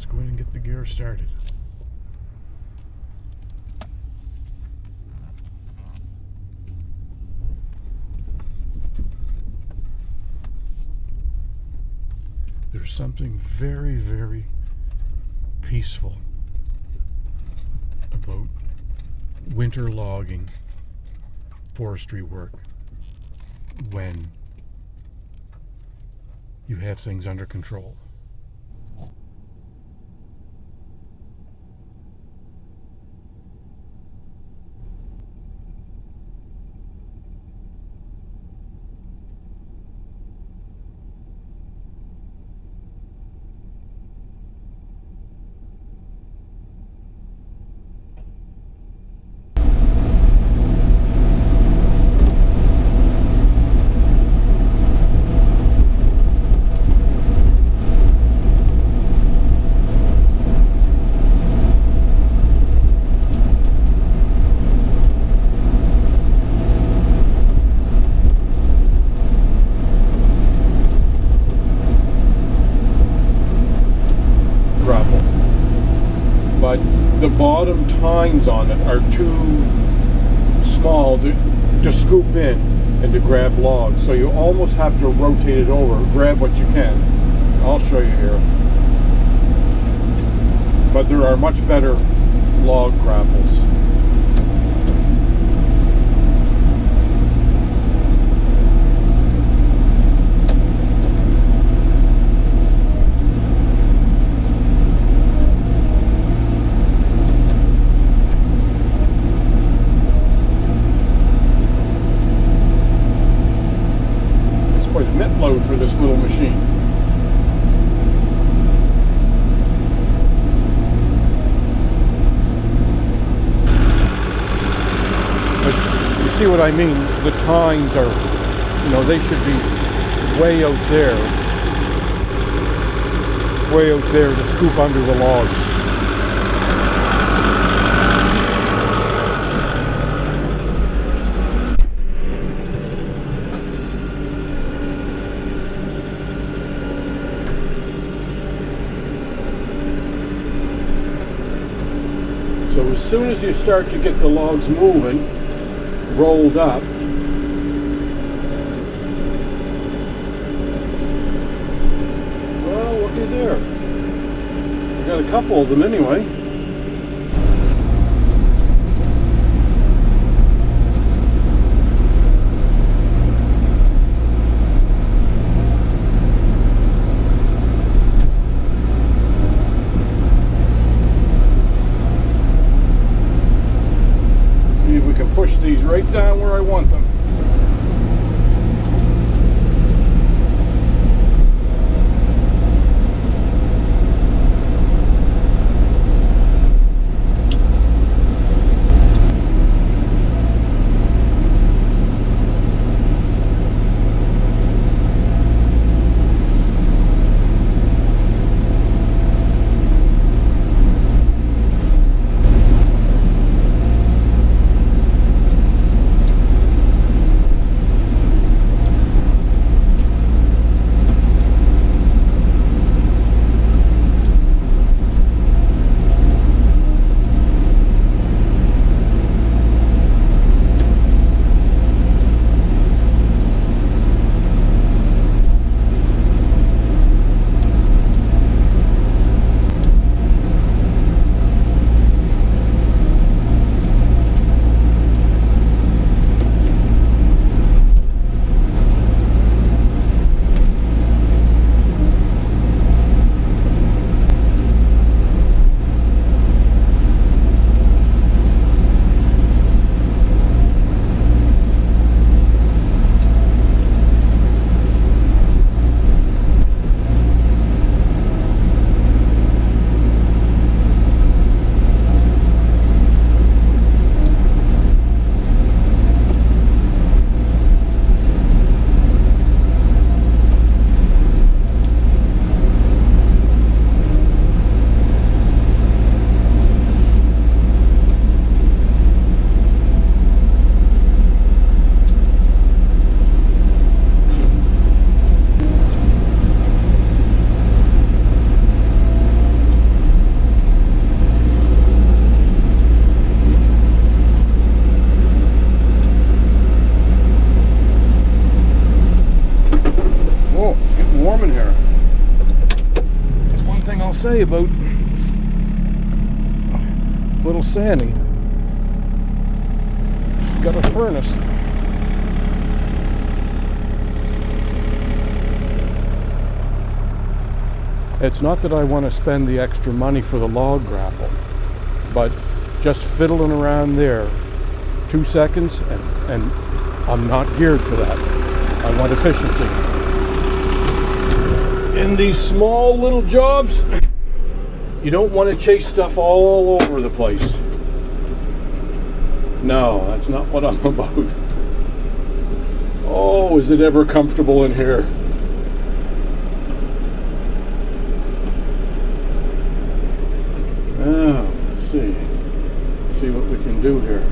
Let's go in and get the gear started. There's something very, very peaceful about winter logging, forestry work, when you have things under control. Grapple. But the bottom tines on it are too small to scoop in and to grab logs. So you almost have to rotate it over, grab what you can. I'll show you here. But there are much better log grapples. Load for this little machine. But you see what I mean? The tines are, they should be way out there to scoop under the logs. So as soon as you start to get the logs moving, rolled up, well, looky there. We got a couple of them anyway. Push these right down where I want them. I'll say about this little Sandy. She's got a furnace. It's not that I want to spend the extra money for the log grapple, but just fiddling around there 2 seconds and I'm not geared for that. I want efficiency. In these small little jobs, you don't want to chase stuff all over the place. No, that's not what I'm about. Oh, is it ever comfortable in here? Now, let's see what we can do here.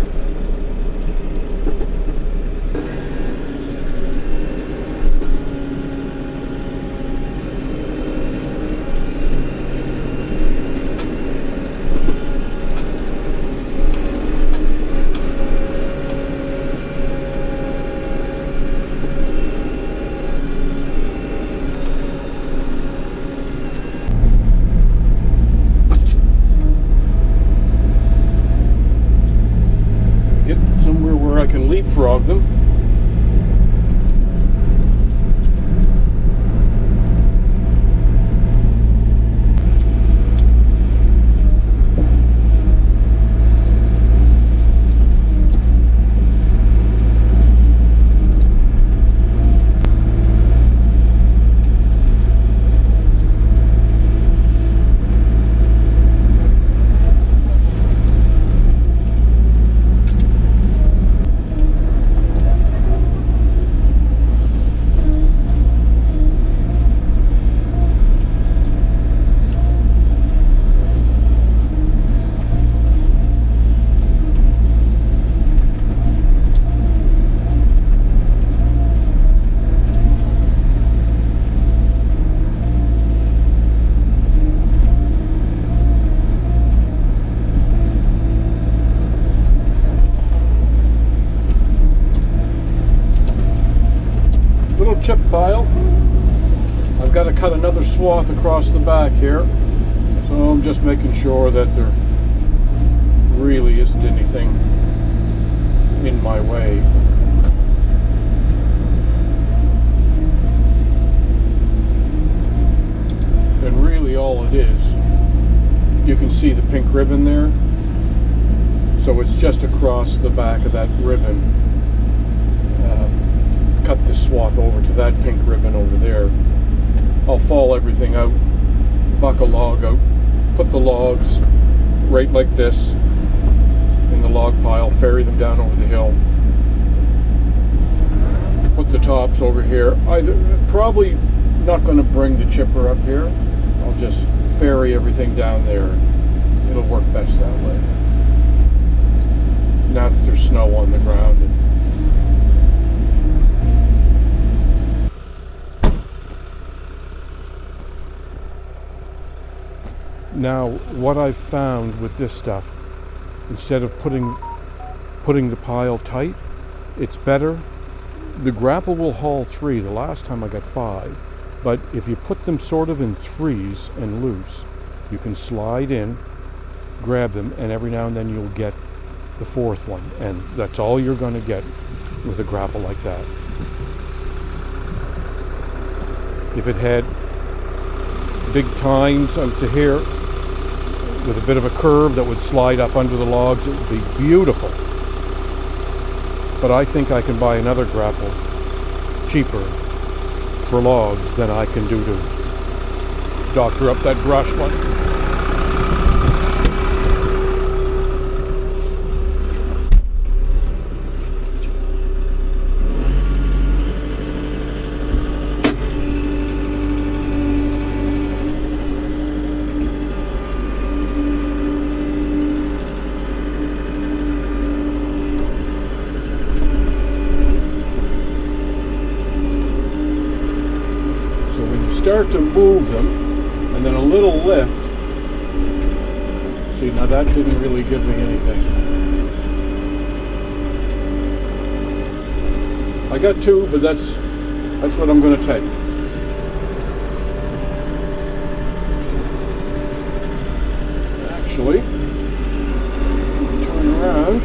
I can leapfrog them. Chip pile. I've got to cut another swath across the back here, so I'm just making sure that there really isn't anything in my way. And really all it is, you can see the pink ribbon there, so it's just across the back of that ribbon. Cut this swath over to that pink ribbon over there. I'll fall everything out, buck a log out, put the logs right like this in the log pile, ferry them down over the hill, put the tops over here. Probably not going to bring the chipper up here. I'll just ferry everything down there. It'll work best that way. Now that there's snow on the ground. Now, what I've found with this stuff, instead of putting the pile tight, it's better. The grapple will haul 3. The last time I got 5. But if you put them sort of in 3s and loose, you can slide in, grab them, and every now and then you'll get the 4th one. And that's all you're going to get with a grapple like that. If it had big tines up to here, with a bit of a curve that would slide up under the logs, it would be beautiful. But I think I can buy another grapple cheaper for logs than I can do to doctor up that brush one. Start to move them, and then a little lift. See, now that didn't really give me anything. I got 2, but that's what I'm going to take. actually. Turn around.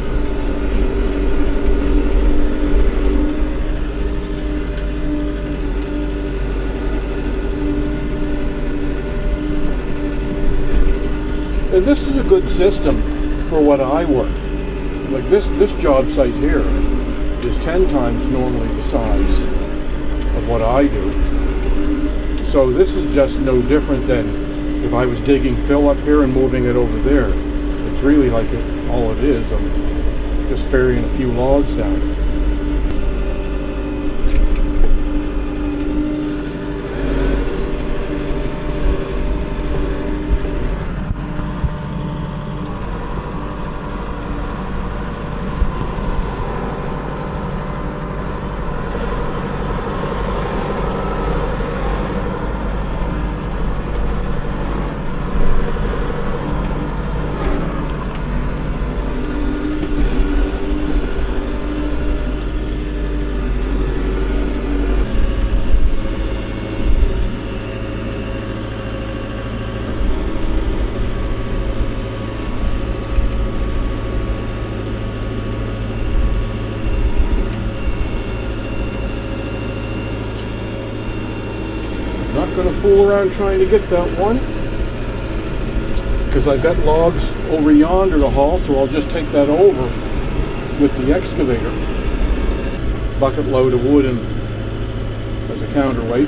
And this is a good system for what I work. Like this job site here is 10 times normally the size of what I do. So this is just no different than if I was digging fill up here and moving it over there. It's really like all it is. I'm just ferrying a few logs down. Not going to fool around trying to get that one because I've got logs over yonder to haul, so I'll just take that over with the excavator. Bucket load of wood and as a counterweight.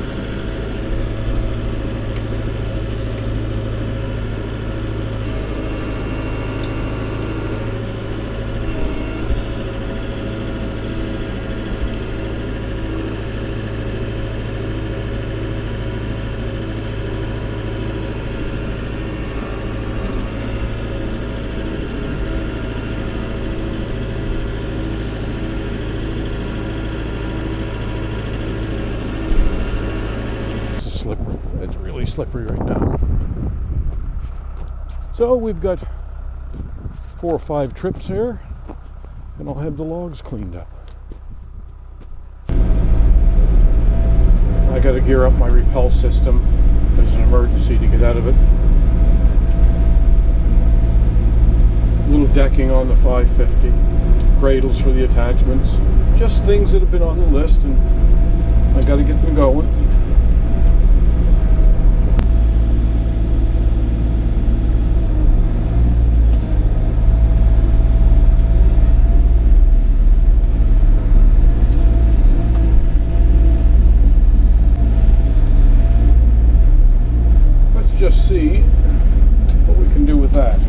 It's really slippery right now. So we've got 4 or 5 trips here, and I'll have the logs cleaned up. I got to gear up my rappel system as an emergency to get out of it. Little decking on the 550, cradles for the attachments, just things that have been on the list, and I got to get them going. Just see what we can do with that.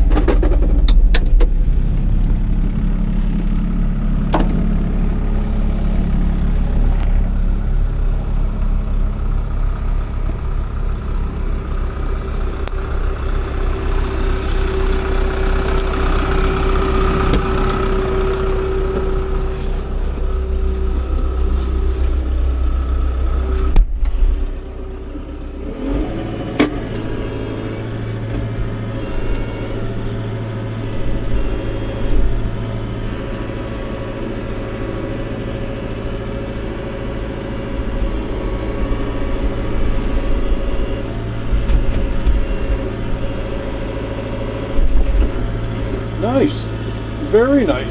Nice. Very nice.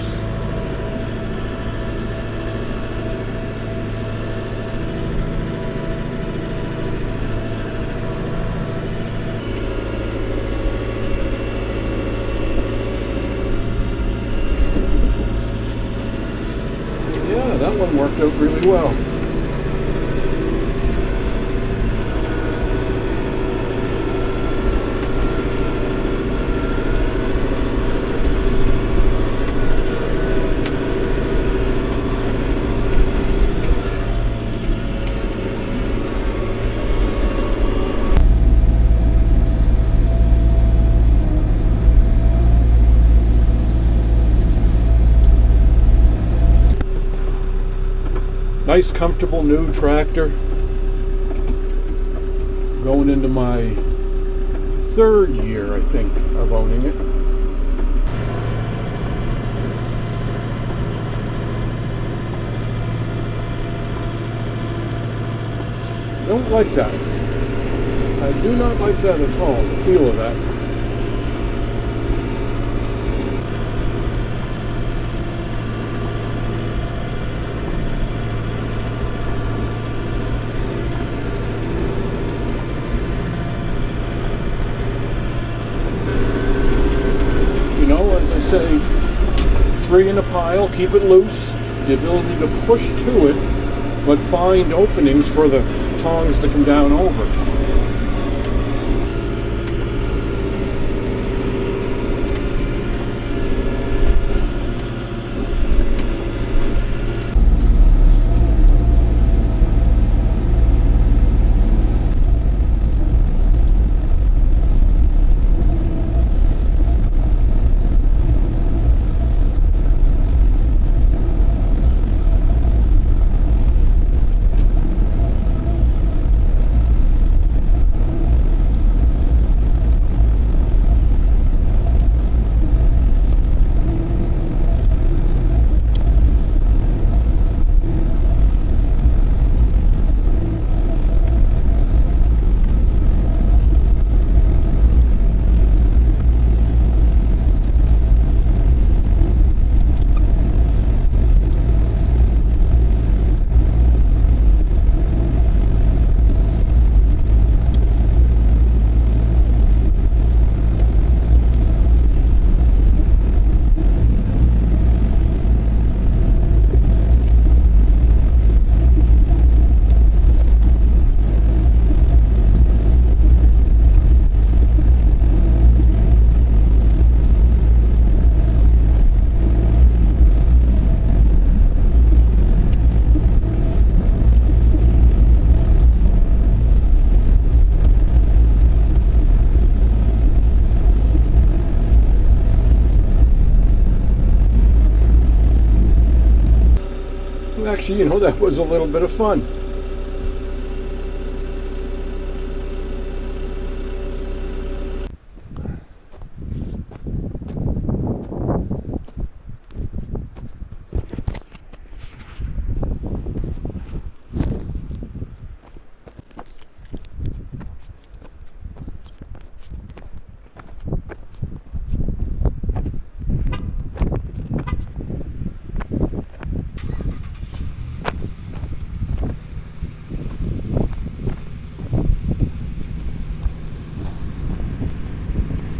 Yeah, that one worked out really well. Nice, comfortable new tractor. Going into my 3rd year, I think, of owning it. Don't like that. I do not like that at all, the feel of that. say 3 in a pile, keep it loose, the ability to push to it, but find openings for the tongs to come down over. Actually, that was a little bit of fun.